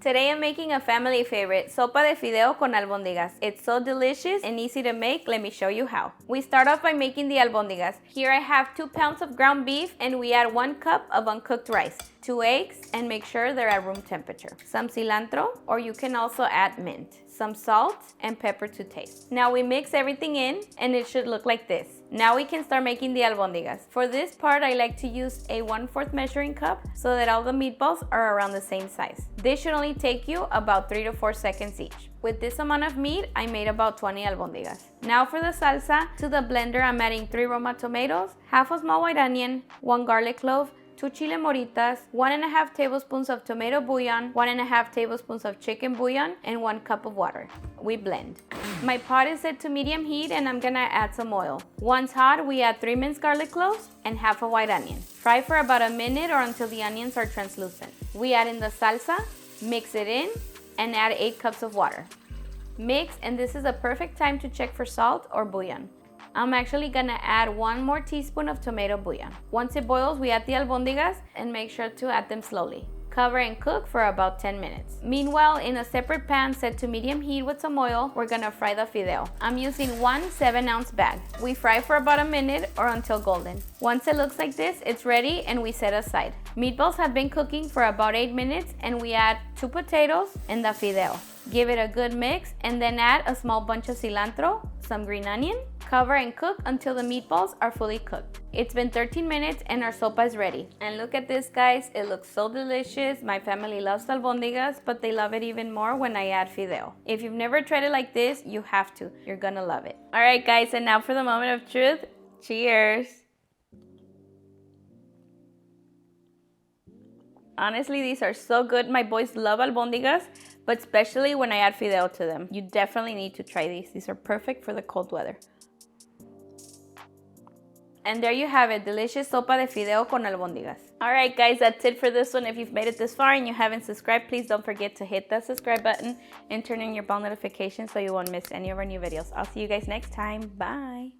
Today I'm making a family favorite, sopa de fideo con albóndigas. It's so delicious and easy to make. Let me show you how. We start off by making the albóndigas. Here I have 2 pounds of ground beef and we add 1 cup of uncooked rice, 2 eggs, and make sure they're at room temperature. Some cilantro, or you can also add mint, some salt, and pepper to taste. Now we mix everything in and it should look like this. Now we can start making the albóndigas. For this part, I like to use a 1/4 measuring cup so that all the meatballs are around the same size. This should only take you about 3 to 4 seconds each. With this amount of meat, I made about 20 albóndigas. Now for the salsa, to the blender I'm adding 3 roma tomatoes, half a small white onion, 1 garlic clove, 2 chile moritas, 1.5 tablespoons of tomato bouillon, 1.5 tablespoons of chicken bouillon, and 1 cup of water. We blend. My pot is set to medium heat and I'm gonna add some oil. Once hot, we add 3 minced garlic cloves and half a white onion. Fry for about a minute or until the onions are translucent. We add in the salsa, mix it in, and add 8 cups of water. Mix, and this is a perfect time to check for salt or bouillon. I'm actually gonna add 1 more teaspoon of tomato bouillon. Once it boils, we add the albóndigas and make sure to add them slowly. Cover and cook for about 10 minutes. Meanwhile, in a separate pan set to medium heat with some oil, we're gonna fry the fideo. I'm using 1 7-ounce bag. We fry for about a minute or until golden. Once it looks like this, it's ready and we set aside. Meatballs have been cooking for about 8 minutes and we add 2 potatoes and the fideo. Give it a good mix and then add a small bunch of cilantro, some green onion. Cover and cook until the meatballs are fully cooked. It's been 13 minutes and our sopa is ready. And look at this, guys. It looks so delicious. My family loves albóndigas, but they love it even more when I add fideo. If you've never tried it like this, you have to. You're gonna love it. All right, guys, and now for the moment of truth. Cheers. Honestly, these are so good. My boys love albóndigas, but especially when I add fideo to them. You definitely need to try these. These are perfect for the cold weather. And there you have it, delicious sopa de fideo con albóndigas. All right, guys, that's it for this one. If you've made it this far and you haven't subscribed, please don't forget to hit that subscribe button and turn on your bell notifications so you won't miss any of our new videos. I'll see you guys next time. Bye.